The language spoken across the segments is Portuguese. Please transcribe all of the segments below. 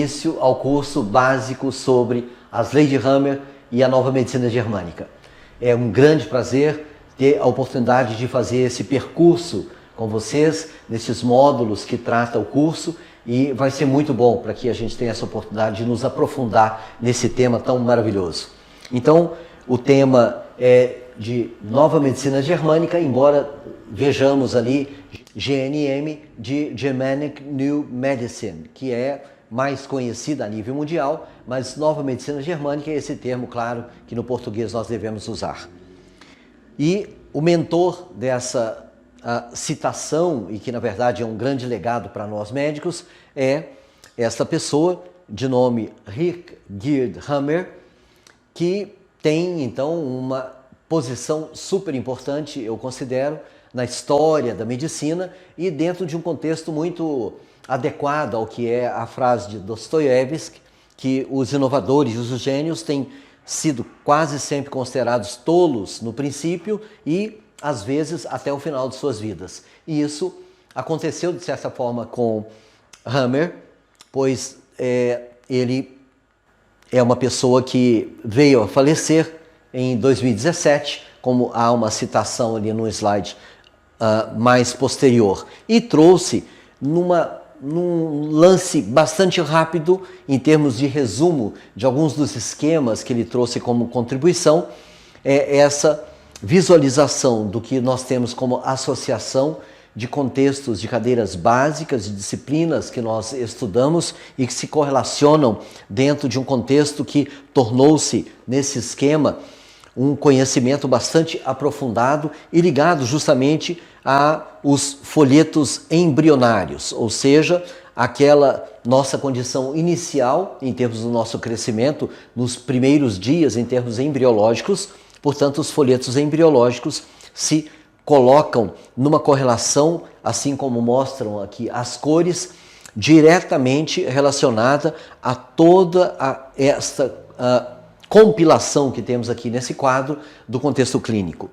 Início ao curso básico sobre as leis de Hammer e a nova medicina germânica. É um grande prazer ter a oportunidade de fazer esse percurso com vocês, nesses módulos que trata o curso, e vai ser muito bom para que a gente tenha essa oportunidade de nos aprofundar nesse tema tão maravilhoso. Então, o tema é de nova medicina germânica, embora vejamos ali GNM, de Germanic New Medicine, que é mais conhecida a nível mundial, mas nova medicina germânica é esse termo, claro, que no português nós devemos usar. E o mentor dessa citação, e que na verdade é um grande legado para nós médicos, é esta pessoa de nome Rick Geert Hammer, que tem então uma posição super importante, eu considero, na história da medicina e dentro de um contexto muito adequado ao que é a frase de Dostoiévski, que os inovadores e os gênios têm sido quase sempre considerados tolos no princípio e, às vezes, até o final de suas vidas. E isso aconteceu, de certa forma, com Hammer, pois ele é uma pessoa que veio a falecer em 2017, como há uma citação ali no slide mais posterior, e trouxe num lance bastante rápido, em termos de resumo de alguns dos esquemas que ele trouxe como contribuição, essa visualização do que nós temos como associação de contextos de cadeiras básicas, de disciplinas que nós estudamos e que se correlacionam dentro de um contexto que tornou-se, nesse esquema, um conhecimento bastante aprofundado e ligado justamente aos folhetos embrionários, ou seja, aquela nossa condição inicial em termos do nosso crescimento nos primeiros dias em termos embriológicos. Portanto, os folhetos embriológicos se colocam numa correlação, assim como mostram aqui as cores, diretamente relacionada a toda esta compilação que temos aqui nesse quadro do contexto clínico.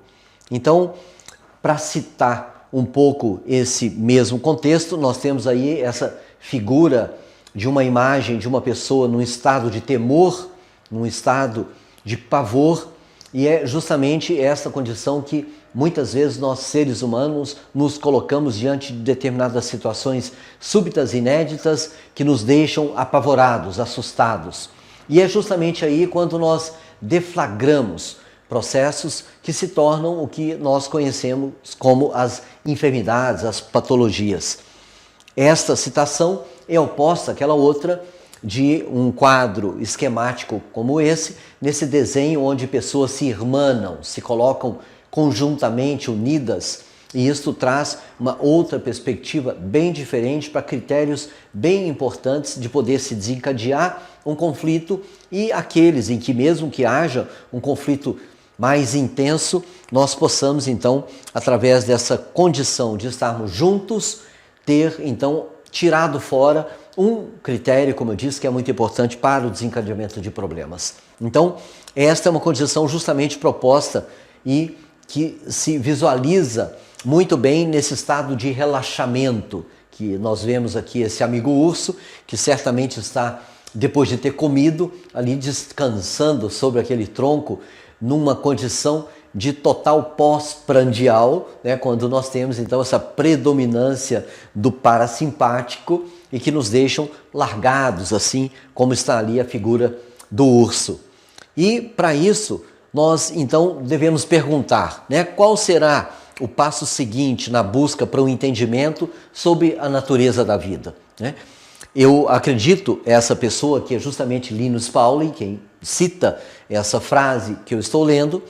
Então, para citar um pouco esse mesmo contexto, nós temos aí essa figura de uma imagem de uma pessoa num estado de temor, num estado de pavor, e é justamente essa condição que muitas vezes nós, seres humanos, nos colocamos diante de determinadas situações súbitas e inéditas que nos deixam apavorados, assustados. E é justamente aí quando nós deflagramos processos que se tornam o que nós conhecemos como as enfermidades, as patologias. Esta citação é oposta àquela outra de um quadro esquemático como esse, nesse desenho onde pessoas se irmanam, se colocam conjuntamente unidas, e isto traz uma outra perspectiva bem diferente para critérios bem importantes de poder se desencadear um conflito e aqueles em que mesmo que haja um conflito mais intenso, nós possamos então, através dessa condição de estarmos juntos, ter então tirado fora um critério, como eu disse, que é muito importante para o desencadeamento de problemas. Então, esta é uma condição justamente proposta e que se visualiza muito bem nesse estado de relaxamento, que nós vemos aqui esse amigo urso, que certamente está, depois de ter comido, ali descansando sobre aquele tronco, numa condição de total pós-prandial, né, quando nós temos então essa predominância do parasimpático e que nos deixam largados, assim como está ali a figura do urso. E para isso, nós então devemos perguntar, né, qual será o passo seguinte na busca para um entendimento sobre a natureza da vida, né? Eu acredito, essa pessoa que é justamente Linus Pauling, quem cita essa frase que eu estou lendo,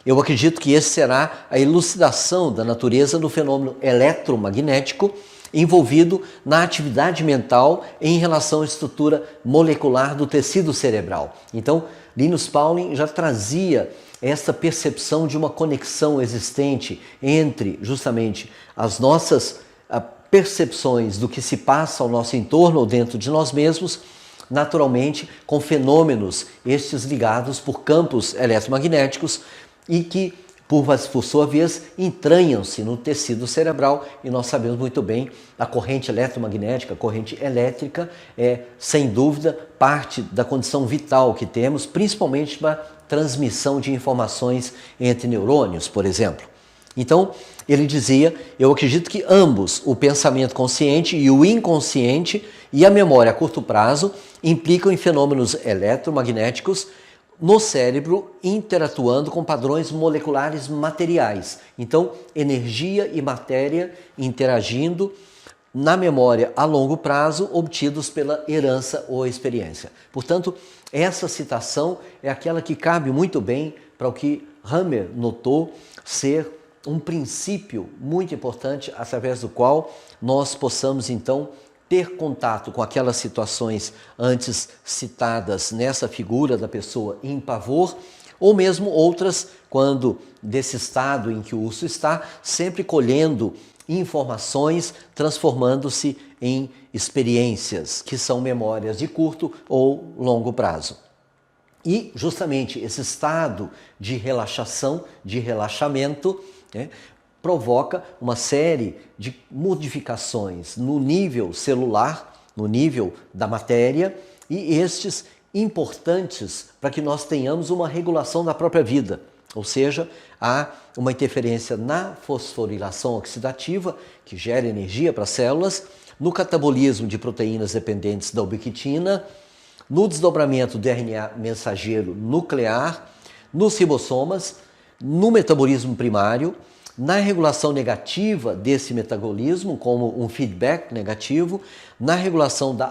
eu acredito que esse será a elucidação da natureza do fenômeno eletromagnético envolvido na atividade mental em relação à estrutura molecular do tecido cerebral. Então, Linus Pauling já trazia essa percepção de uma conexão existente entre justamente as nossas percepções do que se passa ao nosso entorno ou dentro de nós mesmos, naturalmente com fenômenos estes ligados por campos eletromagnéticos e que por sua vez, entranham-se no tecido cerebral e nós sabemos muito bem a corrente eletromagnética, a corrente elétrica é, sem dúvida, parte da condição vital que temos, principalmente para transmissão de informações entre neurônios, por exemplo. Então, ele dizia, eu acredito que ambos, o pensamento consciente e o inconsciente e a memória a curto prazo, implicam em fenômenos eletromagnéticos no cérebro interatuando com padrões moleculares materiais. Então, energia e matéria interagindo na memória a longo prazo, obtidos pela herança ou experiência. Portanto, essa citação é aquela que cabe muito bem para o que Hammer notou ser um princípio muito importante através do qual nós possamos então ter contato com aquelas situações antes citadas nessa figura da pessoa em pavor, ou mesmo outras quando desse estado em que o urso está, sempre colhendo informações, transformando-se em experiências que são memórias de curto ou longo prazo. E justamente esse estado de relaxação, de relaxamento, né, provoca uma série de modificações no nível celular, no nível da matéria, e estes importantes para que nós tenhamos uma regulação da própria vida. Ou seja, há uma interferência na fosforilação oxidativa, que gera energia para as células, no catabolismo de proteínas dependentes da ubiquitina, no desdobramento do RNA mensageiro nuclear, nos ribossomas, no metabolismo primário, na regulação negativa desse metabolismo, como um feedback negativo, na regulação da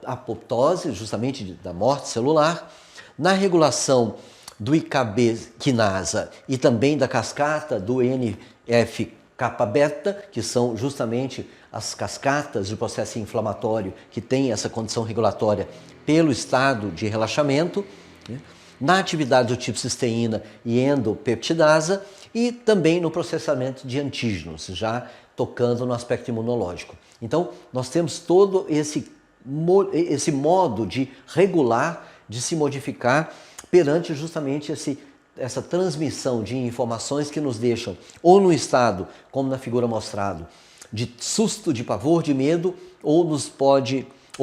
apoptose, justamente da morte celular, na regulação do IKB quinasa e também da cascata do NF-kappa-beta, que são justamente as cascatas de processo inflamatório que tem essa condição regulatória pelo estado de relaxamento, né? Na atividade do tipo cisteína e endopeptidasa e também no processamento de antígenos, já tocando no aspecto imunológico. Então, nós temos todo esse modo de regular, de se modificar perante justamente essa transmissão de informações que nos deixam ou no estado, como na figura mostrado, de susto, de pavor, de medo, ou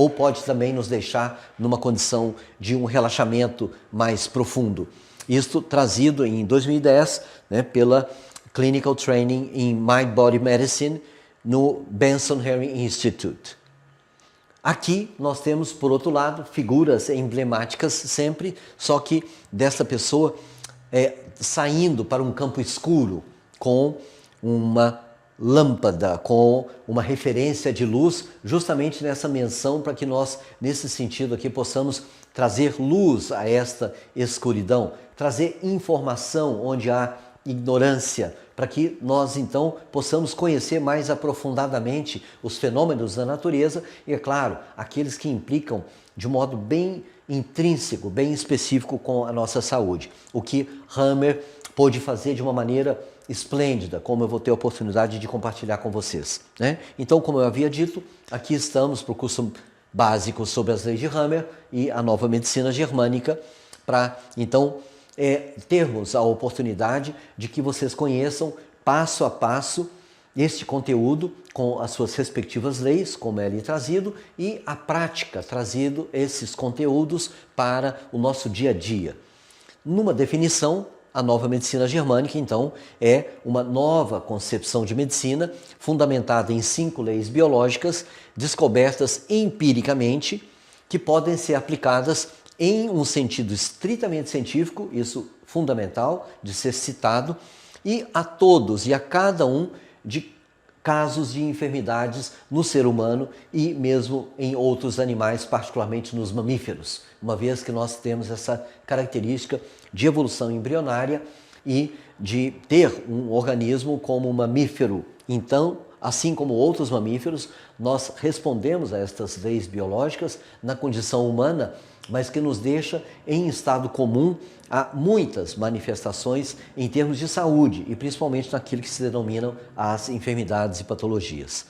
pode também nos deixar numa condição de um relaxamento mais profundo. Isto trazido em 2010, né, pela Clinical Training in Mind Body Medicine no Benson Henry Institute. Aqui nós temos, por outro lado, figuras emblemáticas sempre, só que dessa pessoa saindo para um campo escuro com uma lâmpada, com uma referência de luz, justamente nessa menção para que nós, nesse sentido aqui, possamos trazer luz a esta escuridão, trazer informação onde há ignorância, para que nós então possamos conhecer mais aprofundadamente os fenômenos da natureza e, é claro, aqueles que implicam de um modo bem intrínseco, bem específico com a nossa saúde. O que Hammer pôde fazer de uma maneira esplêndida, como eu vou ter a oportunidade de compartilhar com vocês, né? Então, como eu havia dito, aqui estamos para o curso básico sobre as leis de Hammer e a nova medicina germânica, para então termos a oportunidade de que vocês conheçam passo a passo este conteúdo com as suas respectivas leis, como é ali trazido, e a prática, trazido esses conteúdos para o nosso dia a dia. Numa definição, a nova medicina germânica, então, é uma nova concepção de medicina fundamentada em 5 leis biológicas descobertas empiricamente que podem ser aplicadas em um sentido estritamente científico, isso fundamental de ser citado, e a todos e a cada um de casos de enfermidades no ser humano e mesmo em outros animais, particularmente nos mamíferos, uma vez que nós temos essa característica de evolução embrionária e de ter um organismo como um mamífero. Então, assim como outros mamíferos, nós respondemos a estas leis biológicas na condição humana, mas que nos deixa em estado comum a muitas manifestações em termos de saúde e principalmente naquilo que se denominam as enfermidades e patologias.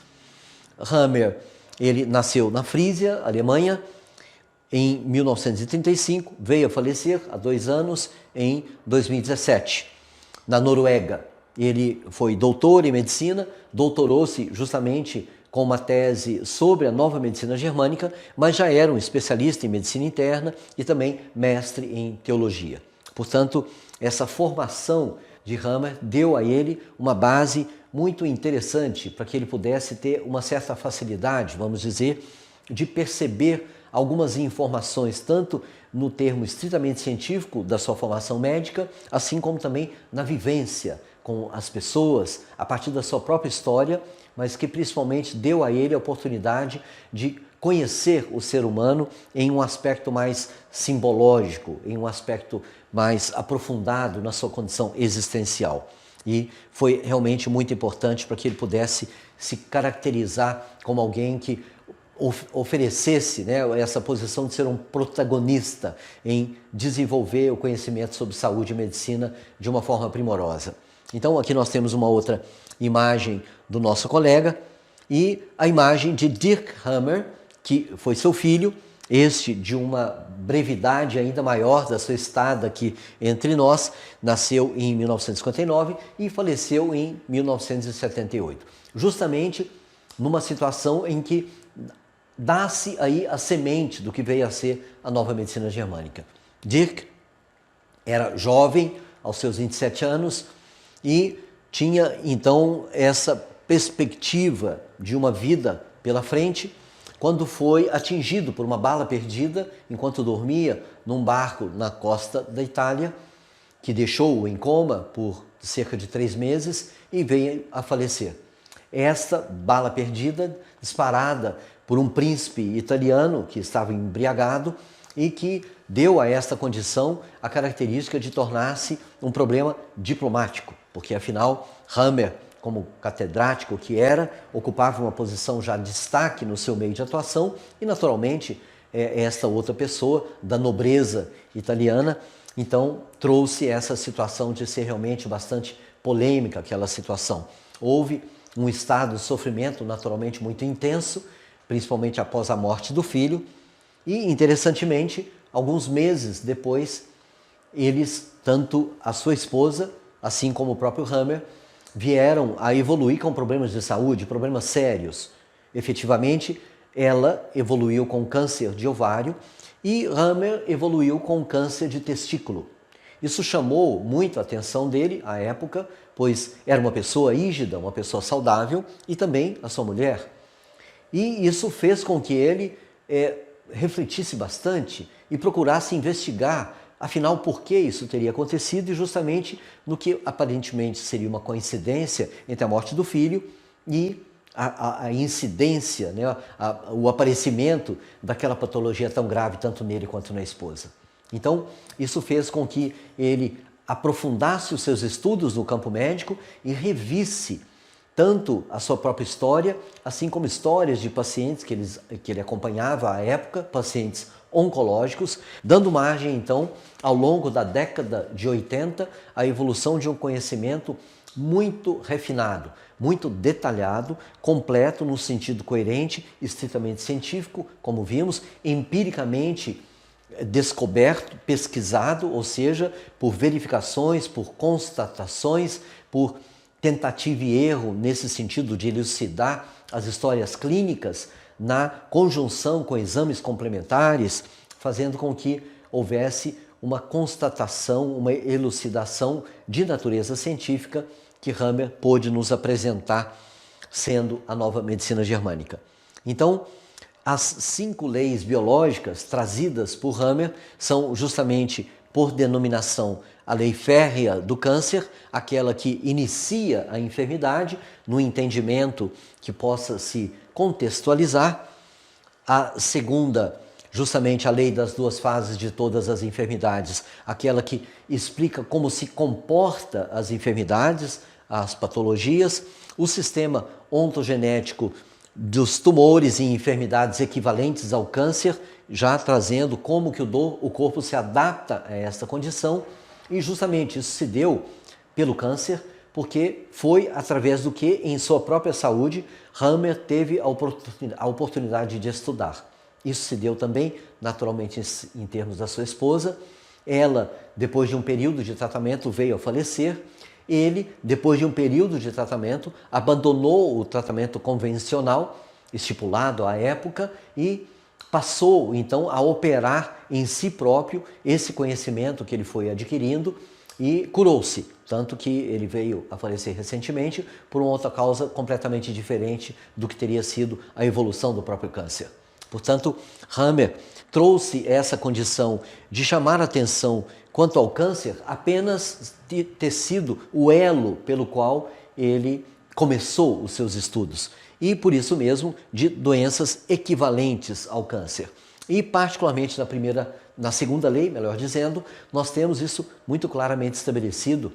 Hammer, ele nasceu na Frísia, Alemanha, em 1935, veio a falecer há 2 anos, em 2017. na Noruega. Ele foi doutor em medicina, doutorou-se justamente com uma tese sobre a nova medicina germânica, mas já era um especialista em medicina interna e também mestre em teologia. Portanto, essa formação de Hammer deu a ele uma base muito interessante para que ele pudesse ter uma certa facilidade, vamos dizer, de perceber algumas informações, tanto no termo estritamente científico da sua formação médica, assim como também na vivência com as pessoas, a partir da sua própria história, mas que principalmente deu a ele a oportunidade de conhecer o ser humano em um aspecto mais simbológico, em um aspecto mais aprofundado na sua condição existencial. E foi realmente muito importante para que ele pudesse se caracterizar como alguém que oferecesse, né, essa posição de ser um protagonista em desenvolver o conhecimento sobre saúde e medicina de uma forma primorosa. Então aqui nós temos uma outra imagem do nosso colega e a imagem de Dirk Hammer, que foi seu filho, este de uma brevidade ainda maior da sua estada aqui entre nós, nasceu em 1959 e faleceu em 1978, justamente numa situação em que dá-se aí a semente do que veio a ser a nova medicina germânica. Dirk era jovem, aos seus 27 anos, e tinha então essa perspectiva de uma vida pela frente, quando foi atingido por uma bala perdida enquanto dormia num barco na costa da Itália, que deixou-o em coma por cerca de 3 meses e veio a falecer. Esta bala perdida, disparada por um príncipe italiano que estava embriagado e que deu a esta condição a característica de tornar-se um problema diplomático, porque afinal Hammer, como catedrático que era, ocupava uma posição já de destaque no seu meio de atuação e naturalmente esta outra pessoa da nobreza italiana, então trouxe essa situação de ser realmente bastante polêmica aquela situação. Houve um estado de sofrimento naturalmente muito intenso, principalmente após a morte do filho, e interessantemente, alguns meses depois, eles, tanto a sua esposa, assim como o próprio Hammer, vieram a evoluir com problemas de saúde, problemas sérios. Efetivamente, ela evoluiu com câncer de ovário e Hammer evoluiu com câncer de testículo. Isso chamou muito a atenção dele à época, pois era uma pessoa rígida, uma pessoa saudável e também a sua mulher. E isso fez com que ele refletisse bastante e procurasse investigar, afinal, por que isso teria acontecido e justamente no que aparentemente seria uma coincidência entre a morte do filho e a incidência, né, o aparecimento daquela patologia tão grave tanto nele quanto na esposa. Então, isso fez com que ele aprofundasse os seus estudos no campo médico e revisse tanto a sua própria história, assim como histórias de pacientes que ele acompanhava à época, pacientes oncológicos, dando margem, então, ao longo da década de 80, à evolução de um conhecimento muito refinado, muito detalhado, completo no sentido coerente, estritamente científico, como vimos, empiricamente descoberto, pesquisado, ou seja, por verificações, por constatações, por tentativa e erro nesse sentido de elucidar as histórias clínicas na conjunção com exames complementares, fazendo com que houvesse uma constatação, uma elucidação de natureza científica que Hammer pôde nos apresentar, sendo a nova medicina germânica. Então, as 5 leis biológicas trazidas por Hammer são justamente, por denominação, a lei férrea do câncer, aquela que inicia a enfermidade, no entendimento que possa se contextualizar. A segunda, justamente a lei das 2 fases de todas as enfermidades, aquela que explica como se comporta as enfermidades, as patologias, o sistema ontogenético dos tumores e enfermidades equivalentes ao câncer, já trazendo como que o corpo se adapta a esta condição, e justamente isso se deu pelo câncer, porque foi através do que, em sua própria saúde, Hammer teve a oportunidade de estudar. Isso se deu também, naturalmente, em termos da sua esposa. Ela, depois de um período de tratamento, veio a falecer. ele, depois de um período de tratamento, abandonou o tratamento convencional, estipulado à época, e passou então a operar em si próprio esse conhecimento que ele foi adquirindo e curou-se. Tanto que ele veio a falecer recentemente por uma outra causa completamente diferente do que teria sido a evolução do próprio câncer. Portanto, Hammer trouxe essa condição de chamar a atenção quanto ao câncer apenas de ter sido o elo pelo qual ele começou os seus estudos e, por isso mesmo, de doenças equivalentes ao câncer. E, particularmente na segunda lei, melhor dizendo, nós temos isso muito claramente estabelecido,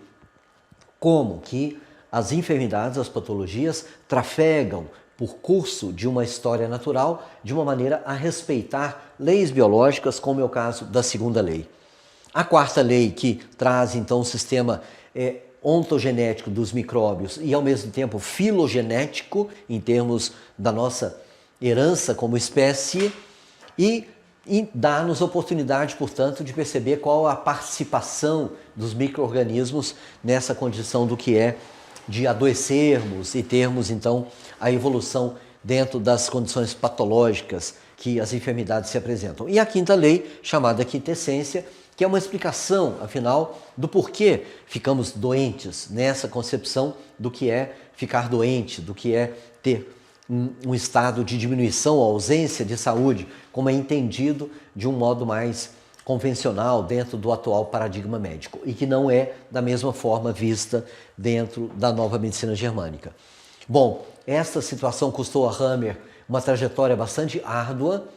como que as enfermidades, as patologias, trafegam por curso de uma história natural de uma maneira a respeitar leis biológicas, como é o caso da segunda lei. A quarta lei, que traz então o sistema ontogenético dos micróbios e ao mesmo tempo filogenético, em termos da nossa herança como espécie, e dá-nos oportunidade, portanto, de perceber qual a participação dos micro-organismos nessa condição do que é de adoecermos e termos, então, a evolução dentro das condições patológicas que as enfermidades se apresentam. E a quinta lei, chamada quintessência, que é uma explicação, afinal, do porquê ficamos doentes, nessa concepção do que é ficar doente, do que é ter um estado de diminuição ou ausência de saúde, como é entendido de um modo mais convencional dentro do atual paradigma médico e que não é da mesma forma vista dentro da nova medicina germânica. Bom, esta situação custou a Hammer uma trajetória bastante árdua.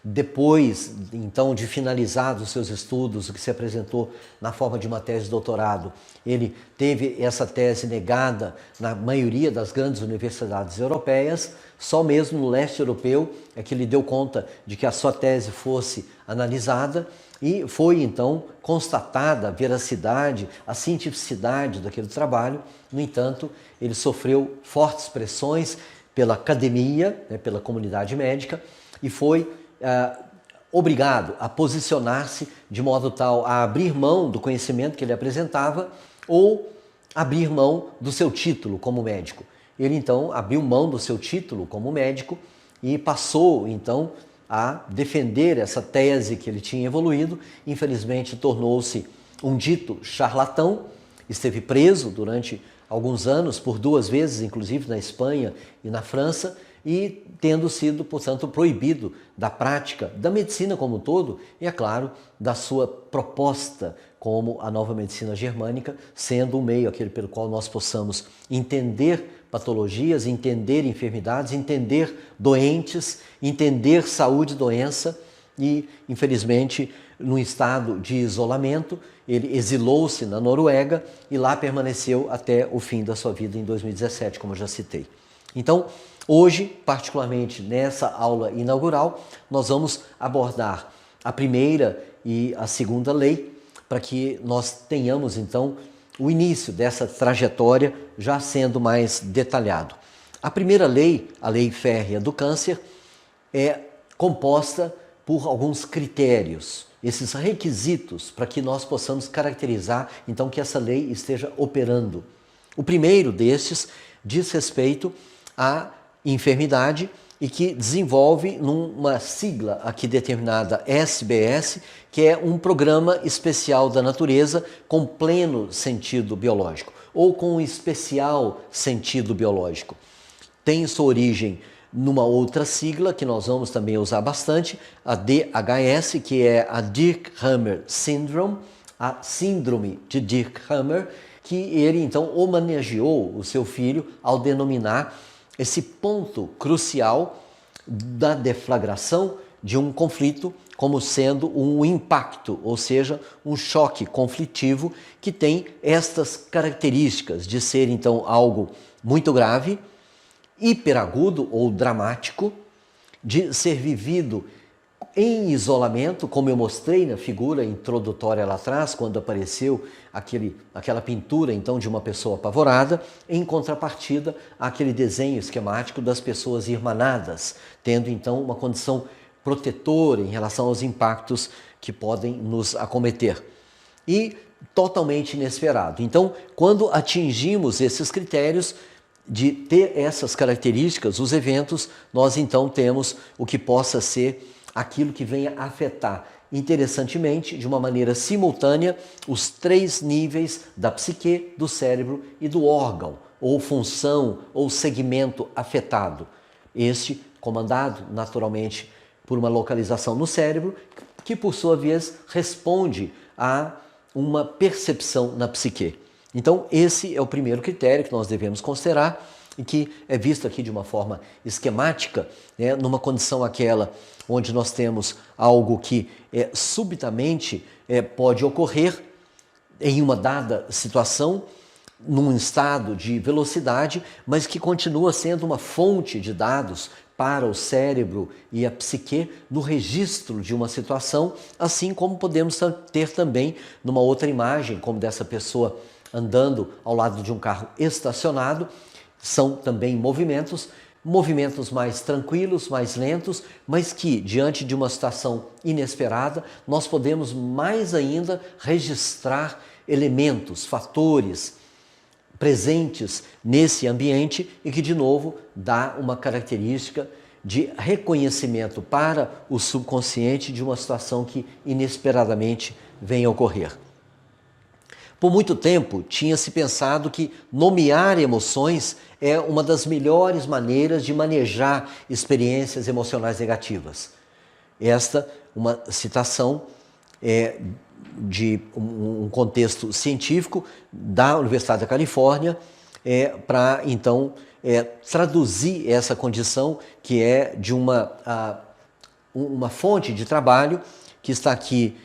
Depois, então, de finalizados os seus estudos, o que se apresentou na forma de uma tese de doutorado, ele teve essa tese negada na maioria das grandes universidades europeias, só mesmo no leste europeu é que ele deu conta de que a sua tese fosse analisada e foi, então, constatada a veracidade, a cientificidade daquele trabalho. No entanto, ele sofreu fortes pressões pela academia, pela comunidade médica, e foi obrigado a posicionar-se de modo tal a abrir mão do conhecimento que ele apresentava ou abrir mão do seu título como médico. Ele então abriu mão do seu título como médico e passou então a defender essa tese que ele tinha evoluído. Infelizmente tornou-se um dito charlatão, esteve preso durante alguns anos, por 2 vezes, inclusive na Espanha e na França, e tendo sido, portanto, proibido da prática da medicina como um todo e, é claro, da sua proposta como a nova medicina germânica, sendo um meio aquele pelo qual nós possamos entender patologias, entender enfermidades, entender doentes, entender saúde e doença e, infelizmente, num estado de isolamento, ele exilou-se na Noruega e lá permaneceu até o fim da sua vida em 2017, como eu já citei. Então, hoje, particularmente nessa aula inaugural, nós vamos abordar a primeira e a segunda lei, para que nós tenhamos, então, o início dessa trajetória já sendo mais detalhado. A primeira lei, a lei férrea do câncer, é composta por alguns critérios, esses requisitos para que nós possamos caracterizar, então, que essa lei esteja operando. O primeiro destes diz respeito à enfermidade e que desenvolve numa sigla aqui determinada SBS, que é um programa especial da natureza com pleno sentido biológico ou com especial sentido biológico. Tem sua origem numa outra sigla que nós vamos também usar bastante, a DHS, que é a Dirkhammer Syndrome, a síndrome de Dirkhammer, que ele então homenageou o seu filho ao denominar esse ponto crucial da deflagração de um conflito como sendo um impacto, ou seja, um choque conflitivo que tem estas características de ser então algo muito grave, hiperagudo ou dramático, de ser vivido em isolamento, como eu mostrei na figura introdutória lá atrás, quando apareceu aquela pintura então de uma pessoa apavorada, em contrapartida àquele desenho esquemático das pessoas irmanadas, tendo então uma condição protetora em relação aos impactos que podem nos acometer. E totalmente inesperado. Então, quando atingimos esses critérios de ter essas características, os eventos, nós então temos o que possa ser aquilo que venha afetar, interessantemente, de uma maneira simultânea, os 3 níveis da psique, do cérebro e do órgão, ou função, ou segmento afetado. Este comandado, naturalmente, por uma localização no cérebro, que por sua vez responde a uma percepção na psique. Então, esse é o primeiro critério que nós devemos considerar e que é visto aqui de uma forma esquemática, né, numa condição aquela onde nós temos algo que subitamente pode ocorrer em uma dada situação, num estado de velocidade, mas que continua sendo uma fonte de dados para o cérebro e a psique no registro de uma situação, assim como podemos ter também numa outra imagem, como dessa pessoa andando ao lado de um carro estacionado. São também movimentos mais tranquilos, mais lentos, mas que, diante de uma situação inesperada, nós podemos mais ainda registrar elementos, fatores presentes nesse ambiente e que, de novo, dá uma característica de reconhecimento para o subconsciente de uma situação que inesperadamente vem a ocorrer. Por muito tempo, tinha-se pensado que nomear emoções é uma das melhores maneiras de manejar experiências emocionais negativas. Esta, uma citação de um contexto científico da Universidade da Califórnia, para então traduzir essa condição, que é de uma fonte de trabalho que está aqui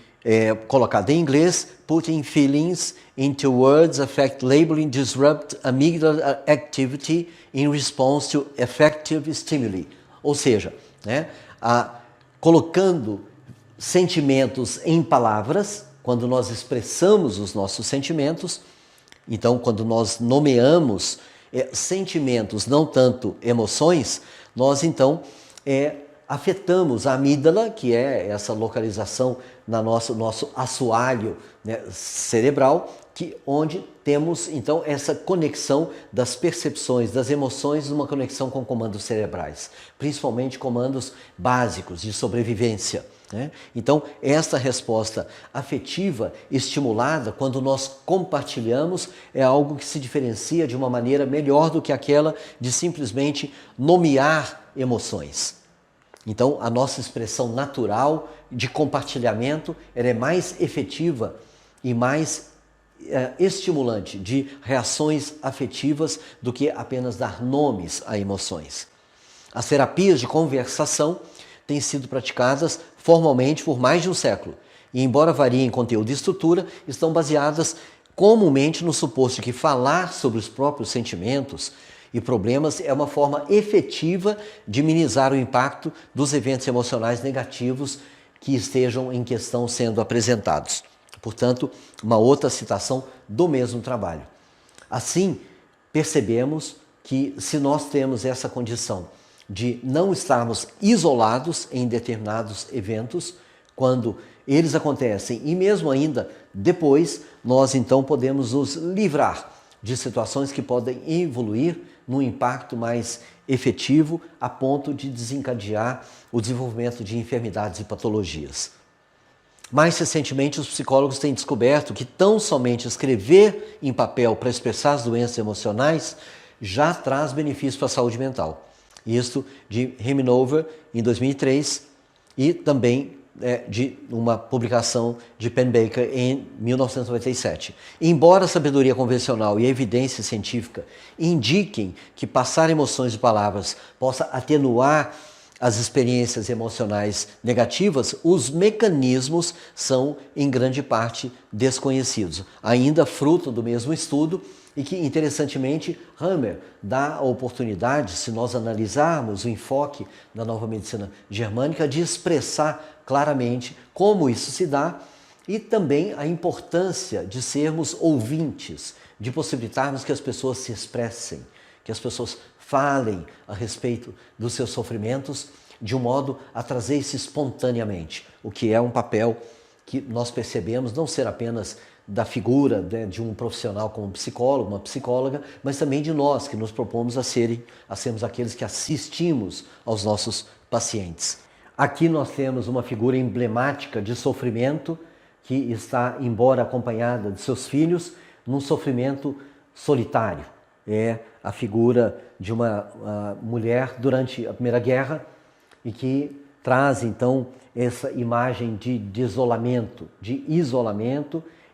colocada em inglês: Putting feelings into words affect labeling disrupt amygdala activity in response to effective stimuli. Ou seja, né, colocando sentimentos em palavras, quando nós expressamos os nossos sentimentos, então quando nós nomeamos sentimentos, não tanto emoções, nós então afetamos a amígdala, que é essa localização no nosso assoalho, né, cerebral, onde temos então essa conexão das percepções, das emoções, uma conexão com comandos cerebrais, principalmente comandos básicos de sobrevivência, né? Então, essa resposta afetiva estimulada, quando nós compartilhamos, é algo que se diferencia de uma maneira melhor do que aquela de simplesmente nomear emoções. Então, a nossa expressão natural de compartilhamento é mais efetiva e mais estimulante de reações afetivas do que apenas dar nomes a emoções. As terapias de conversação têm sido praticadas formalmente por mais de um século e, embora variem em conteúdo e estrutura, estão baseadas comumente no suposto de que falar sobre os próprios sentimentos e problemas é uma forma efetiva de minimizar o impacto dos eventos emocionais negativos que estejam em questão sendo apresentados. Portanto, uma outra citação do mesmo trabalho. Assim, percebemos que se nós temos essa condição de não estarmos isolados em determinados eventos, quando eles acontecem e mesmo ainda depois, nós então podemos nos livrar de situações que podem evoluir num impacto mais efetivo a ponto de desencadear o desenvolvimento de enfermidades e patologias. Mais recentemente, os psicólogos têm descoberto que tão somente escrever em papel para expressar as doenças emocionais já traz benefícios para a saúde mental. Isto de Heminover, em 2003, e também de uma publicação de Pennebaker em 1997. Embora a sabedoria convencional e a evidência científica indiquem que passar emoções de palavras possa atenuar as experiências emocionais negativas, os mecanismos são em grande parte desconhecidos, ainda fruto do mesmo estudo, e que, interessantemente, Hammer dá a oportunidade, se nós analisarmos o enfoque da nova medicina germânica, de expressar claramente como isso se dá e também a importância de sermos ouvintes, de possibilitarmos que as pessoas se expressem, que as pessoas falem a respeito dos seus sofrimentos de um modo a trazer isso espontaneamente, o que é um papel que nós percebemos não ser apenas da figura, né, de um profissional como um psicólogo, uma psicóloga, mas também de nós que nos propomos a sermos aqueles que assistimos aos nossos pacientes. Aqui nós temos uma figura emblemática de sofrimento que está, embora acompanhada de seus filhos, num sofrimento solitário. É a figura de uma mulher durante a Primeira Guerra e que traz então essa imagem de isolamento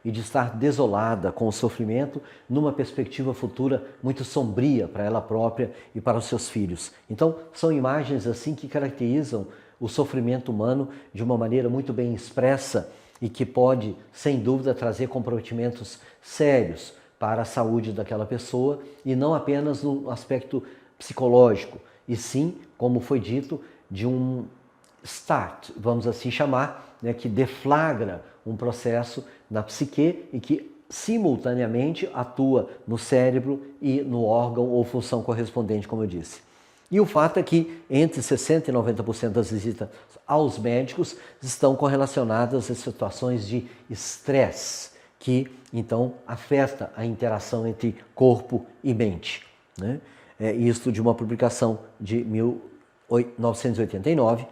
e de estar desolada com o sofrimento numa perspectiva futura muito sombria para ela própria e para os seus filhos. Então, são imagens assim que caracterizam o sofrimento humano de uma maneira muito bem expressa e que pode, sem dúvida, trazer comprometimentos sérios para a saúde daquela pessoa e não apenas no aspecto psicológico, e sim, como foi dito, de um start, vamos assim chamar, né, que deflagra um processo na psique e que simultaneamente atua no cérebro e no órgão ou função correspondente, como eu disse. E o fato é que entre 60% e 90% das visitas aos médicos estão correlacionadas a situações de estresse, que então afeta a interação entre corpo e mente, né? Isto de uma publicação de 1989,